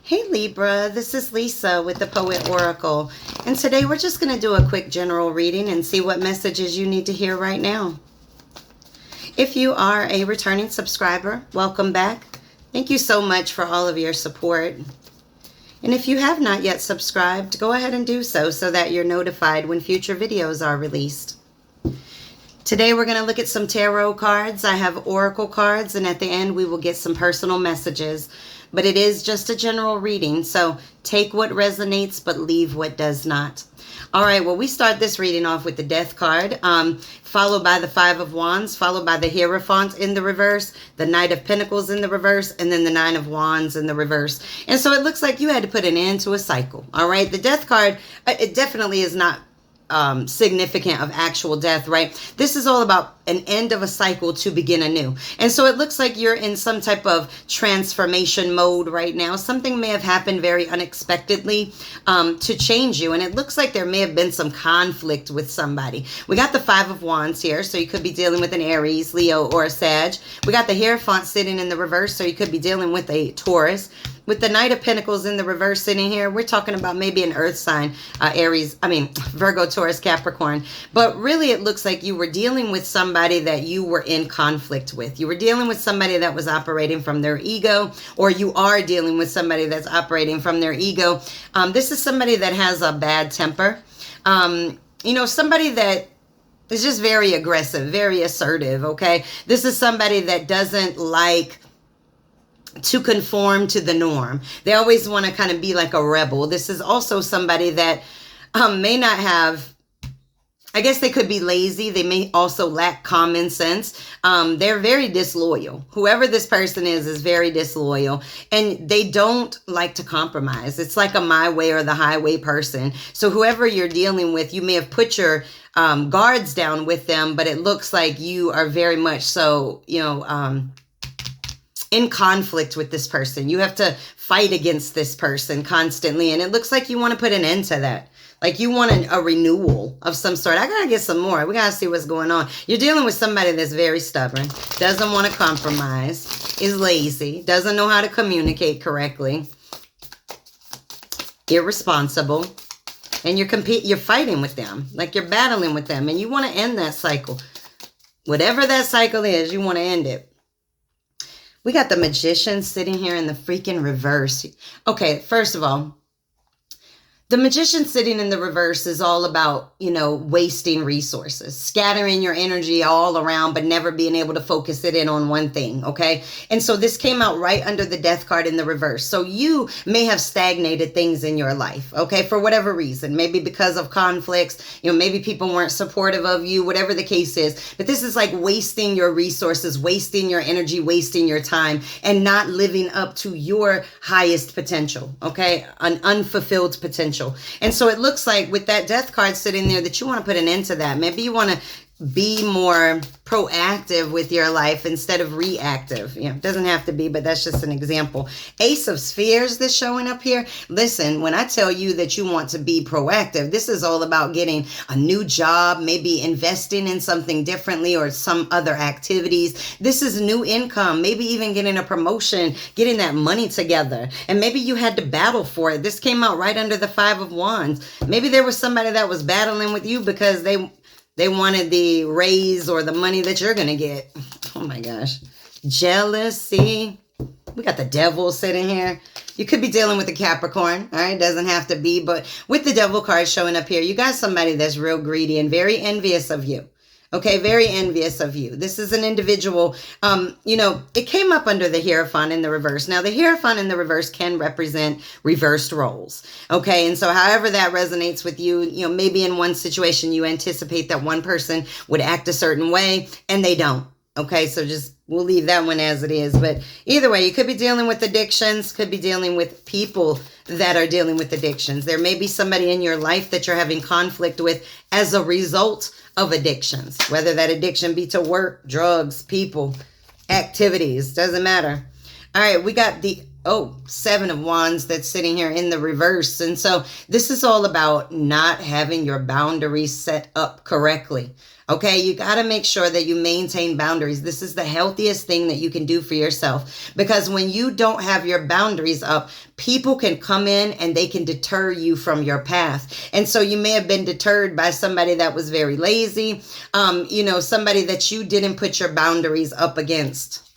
Hey Libra, this is Lisa with the Poet Oracle, and today we're just going to do a quick general reading and see what messages you need to hear right now. If you are a returning subscriber, welcome back. Thank you so much for all of your support. And if you have not yet subscribed, go ahead and do so that you're notified when future videos are released. Today we're going to look at some tarot cards. I have oracle cards, and at the end we will get some personal messages. But it is just a general reading, so take what resonates but leave what does not. All right, well, we start this reading off with the Death card, followed by the Five of Wands, followed by the Hierophant in the reverse, the Knight of Pentacles in the reverse, and then the Nine of Wands in the reverse. And so it looks like you had to put an end to a cycle. All right, the Death card, it definitely is not significant of actual death, right? This is all about an end of a cycle to begin anew. And so it looks like you're in some type of transformation mode right now. Something may have happened very unexpectedly to change you. And it looks like there may have been some conflict with somebody. We got the Five of Wands here, so you could be dealing with an Aries, Leo, or a Sag. We got the Hierophant sitting in the reverse, so you could be dealing with a Taurus. With the Knight of Pentacles in the reverse sitting here, we're talking about maybe an earth sign, Virgo, Taurus, Capricorn. But really it looks like you were dealing with somebody that you were in conflict with. You were dealing with somebody that was operating from their ego, or you are dealing with somebody that's operating from their ego. This is somebody that has a bad temper. Somebody that is just very aggressive, very assertive, okay? This is somebody that doesn't like to conform to the norm. They always want to kind of be like a rebel. This is also somebody that may not have, I guess they could be lazy. They may also lack common sense. They're very disloyal. Whoever this person is very disloyal, and they don't like to compromise. It's like a my way or the highway person. So whoever you're dealing with, you may have put your guards down with them, but it looks like you are very much so, in conflict with this person. You have to fight against this person constantly. And it looks like you want to put an end to that. Like you want a renewal of some sort. I got to get some more. We got to see what's going on. You're dealing with somebody that's very stubborn, doesn't want to compromise, is lazy, doesn't know how to communicate correctly, irresponsible, and you're fighting with them. Like you're battling with them, and you want to end that cycle. Whatever that cycle is, you want to end it. We got the Magician sitting here in the freaking reverse. Okay, first of all, the Magician sitting in the reverse is all about, wasting resources, scattering your energy all around, but never being able to focus it in on one thing, okay? And so this came out right under the Death card in the reverse. So you may have stagnated things in your life, okay, for whatever reason. Maybe because of conflicts, maybe people weren't supportive of you, whatever the case is. But this is like wasting your resources, wasting your energy, wasting your time, and not living up to your highest potential, okay? An unfulfilled potential. And so it looks like with that Death card sitting there that you want to put an end to that. Maybe you want to be more proactive with your life instead of reactive. It doesn't have to be, but that's just an example. Ace of Spheres that's showing up here. Listen, when I tell you that you want to be proactive, this is all about getting a new job, maybe investing in something differently or some other activities. This is new income, maybe even getting a promotion, getting that money together. And maybe you had to battle for it. This came out right under the Five of Wands. Maybe there was somebody that was battling with you because they wanted the raise or the money that you're going to get. Oh my gosh. Jealousy. We got the Devil sitting here. You could be dealing with a Capricorn. All right. Doesn't have to be. But with the Devil card showing up here, you got somebody that's real greedy and very envious of you. Okay, very envious of you. This is an individual, it came up under the Hierophant in the reverse. Now, the Hierophant in the reverse can represent reversed roles. Okay, and so however that resonates with you, maybe in one situation you anticipate that one person would act a certain way and they don't. Okay, so we'll leave that one as it is. But either way, you could be dealing with addictions, could be dealing with people that are dealing with addictions. There may be somebody in your life that you're having conflict with as a result of addictions, whether that addiction be to work, drugs, people, activities, doesn't matter. All right, we got the Seven of Wands that's sitting here in the reverse. And so this is all about not having your boundaries set up correctly. Okay, you got to make sure that you maintain boundaries. This is the healthiest thing that you can do for yourself, because when you don't have your boundaries up, people can come in and they can deter you from your path. And so you may have been deterred by somebody that was very lazy, somebody that you didn't put your boundaries up against.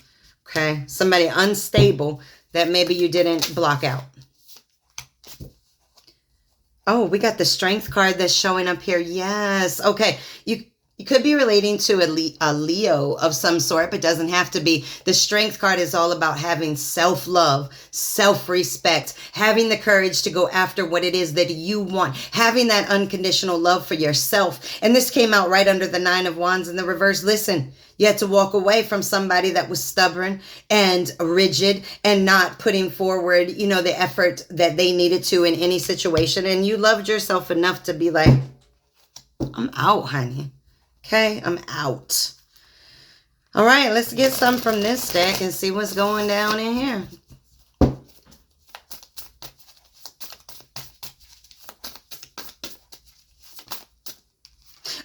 Okay, somebody unstable that maybe you didn't block out. Oh, we got the Strength card that's showing up here. Yes. Okay. You could be relating to a Leo of some sort, but doesn't have to be. The Strength card is all about having self-love, self-respect, having the courage to go after what it is that you want, having that unconditional love for yourself. And this came out right under the Nine of Wands in the reverse. Listen, you had to walk away from somebody that was stubborn and rigid and not putting forward, the effort that they needed to in any situation. And you loved yourself enough to be like, I'm out, honey. Okay, I'm out. All right, let's get some from this deck and see what's going down in here.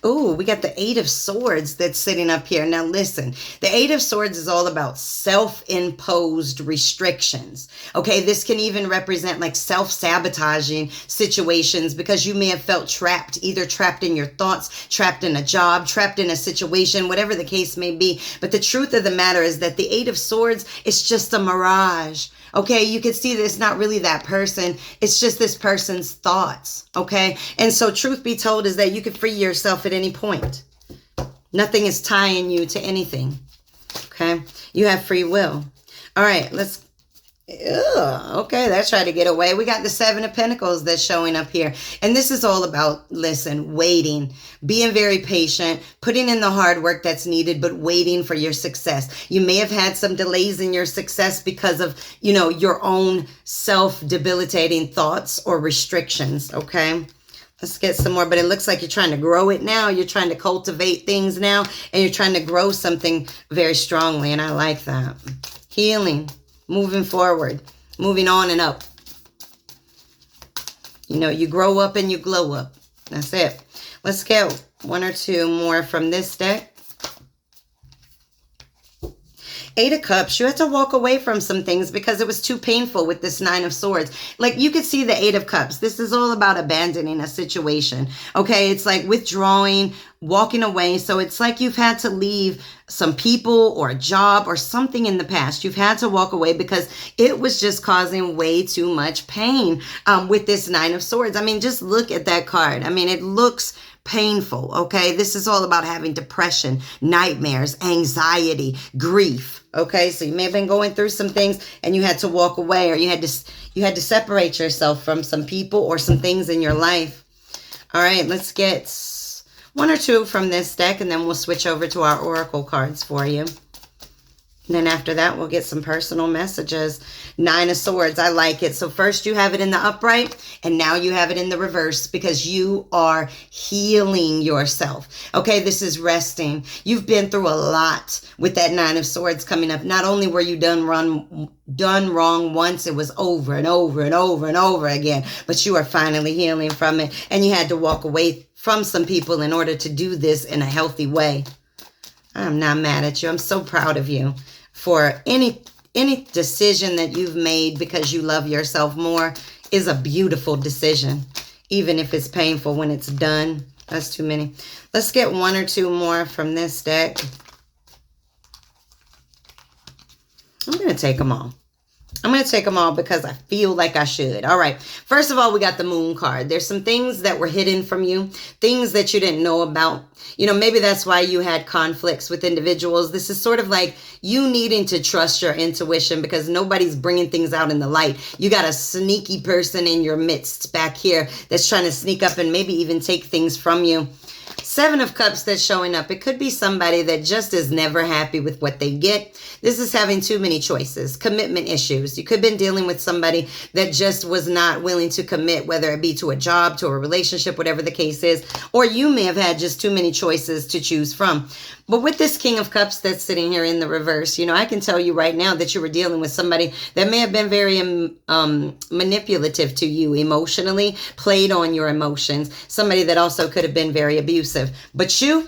Oh, we got the Eight of Swords that's sitting up here. Now listen, the Eight of Swords is all about self-imposed restrictions. Okay, this can even represent like self-sabotaging situations, because you may have felt trapped, either trapped in your thoughts, trapped in a job, trapped in a situation, whatever the case may be. But the truth of the matter is that the Eight of Swords is just a mirage. Okay, you can see that it's not really that person. It's just this person's thoughts. Okay, and so truth be told is that you can free yourself at any point. Nothing is tying you to anything. Okay, you have free will. All right, let's okay, that's trying to get away. We got the Seven of Pentacles that's showing up here. And this is all about, listen, waiting, being very patient, putting in the hard work that's needed, but waiting for your success. You may have had some delays in your success because of, your own self-debilitating thoughts or restrictions, okay? Let's get some more, but it looks like you're trying to grow it now. You're trying to cultivate things now, and you're trying to grow something very strongly, and I like that. Healing. Moving forward, moving on and up. You grow up and you glow up. That's it. Let's get one or two more from this deck. Eight of Cups, you had to walk away from some things because it was too painful with this Nine of Swords. Like you could see the Eight of Cups. This is all about abandoning a situation. Okay, it's like withdrawing, walking away. So it's like you've had to leave some people or a job or something in the past. You've had to walk away because it was just causing way too much pain with this Nine of Swords. I mean, just look at that card. I mean, it looks painful, okay? This is all about having depression, nightmares, anxiety, grief, okay? So you may have been going through some things and you had to walk away, or you had to separate yourself from some people or some things in your life. All right, let's get one or two from this deck, and then we'll switch over to our oracle cards for you. And then after that, we'll get some personal messages. Nine of Swords, I like it. So first you have it in the upright, and now you have it in the reverse, because you are healing yourself. Okay, this is resting. You've been through a lot with that Nine of Swords coming up. Not only were you done wrong once, it was over and over and over and over again, but you are finally healing from it. And you had to walk away from some people in order to do this in a healthy way. I'm not mad at you. I'm so proud of you for any decision that you've made because you love yourself more is a beautiful decision, even if it's painful when it's done. That's too many. Let's get one or two more from this deck. I'm going to take them all. I'm going to take them all because I feel like I should. All right. First of all, we got the Moon card. There's some things that were hidden from you, things that you didn't know about. Maybe that's why you had conflicts with individuals. This is sort of like you needing to trust your intuition because nobody's bringing things out in the light. You got a sneaky person in your midst back here that's trying to sneak up and maybe even take things from you. Seven of Cups that's showing up. It could be somebody that just is never happy with what they get. This is having too many choices, commitment issues. You could have been dealing with somebody that just was not willing to commit, whether it be to a job, to a relationship, whatever the case is, or you may have had just too many choices to choose from. But with this King of Cups that's sitting here in the reverse, you know, I can tell you right now that you were dealing with somebody that may have been very manipulative to you emotionally, played on your emotions, somebody that also could have been very abusive. But you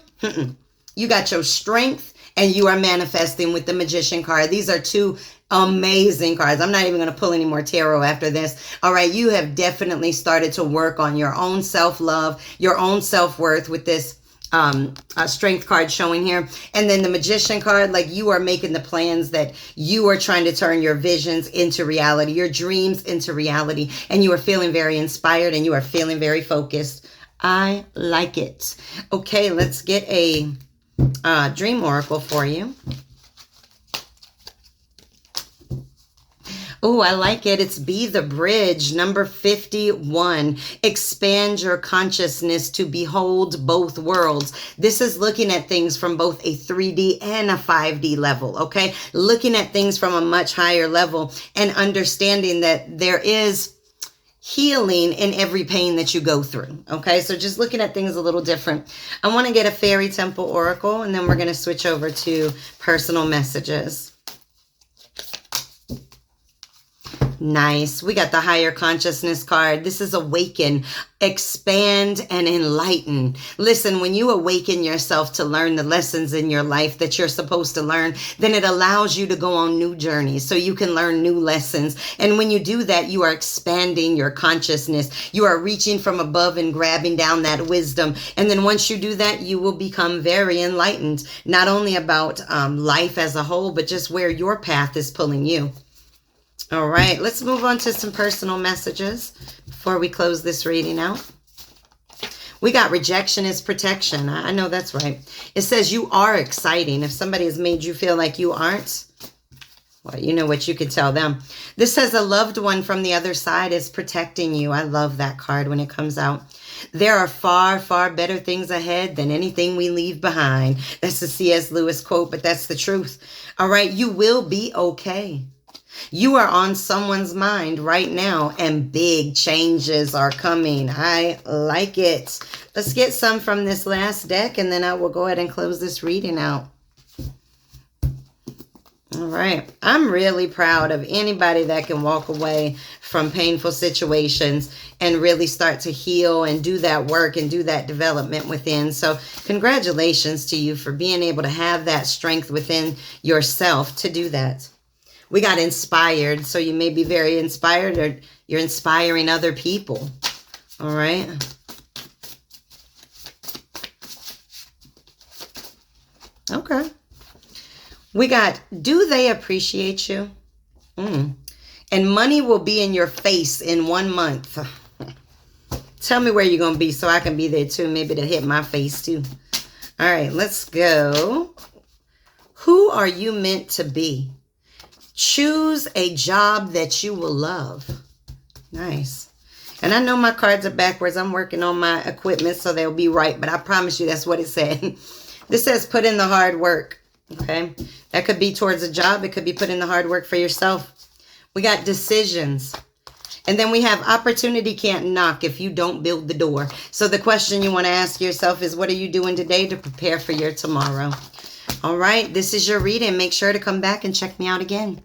got your strength and you are manifesting with the Magician card. These are two amazing cards. I'm not even going to pull any more tarot after this. All right, you have definitely started to work on your own self-love, your own self-worth with this strength card showing here. And then the Magician card, like you are making the plans that you are trying to turn your visions into reality, your dreams into reality, and you are feeling very inspired and you are feeling very focused. I like it. Okay, let's get a dream oracle for you. Oh, I like it. It's Be the Bridge, number 51. Expand your consciousness to behold both worlds. This is looking at things from both a 3D and a 5D level, okay? Looking at things from a much higher level and understanding that there is healing in every pain that you go through, okay? So just looking at things a little different. I want to get a Fairy Temple Oracle, and then we're going to switch over to personal messages. Nice. We got the Higher Consciousness card. This is Awaken, Expand, and Enlighten. Listen, when you awaken yourself to learn the lessons in your life that you're supposed to learn, then it allows you to go on new journeys so you can learn new lessons. And when you do that, you are expanding your consciousness. You are reaching from above and grabbing down that wisdom. And then once you do that, you will become very enlightened, not only about life as a whole, but just where your path is pulling you. All right, let's move on to some personal messages before we close this reading out. We got rejection is protection. I know that's right. It says you are exciting. If somebody has made you feel like you aren't, well, you know what you can tell them. This says a loved one from the other side is protecting you. I love that card when it comes out. There are far, far better things ahead than anything we leave behind. That's a C.S. Lewis quote, but that's the truth. All right, you will be okay. You are on someone's mind right now, and big changes are coming. I like it. Let's get some from this last deck, and then I will go ahead and close this reading out. All right. I'm really proud of anybody that can walk away from painful situations and really start to heal and do that work and do that development within. So congratulations to you for being able to have that strength within yourself to do that. We got inspired, so you may be very inspired or you're inspiring other people. All right. Okay. We got, do they appreciate you? And money will be in your face in 1 month. Tell me where you're going to be so I can be there too. Maybe to hit my face too. All right, let's go. Who are you meant to be? Choose a job that you will love. Nice. And I know my cards are backwards. I'm working on my equipment so they'll be right. But I promise you that's what it said. This says put in the hard work. Okay. That could be towards a job. It could be put in the hard work for yourself. We got decisions. And then we have opportunity can't knock if you don't build the door. So the question you want to ask yourself is, what are you doing today to prepare for your tomorrow? All right. This is your reading. Make sure to come back and check me out again.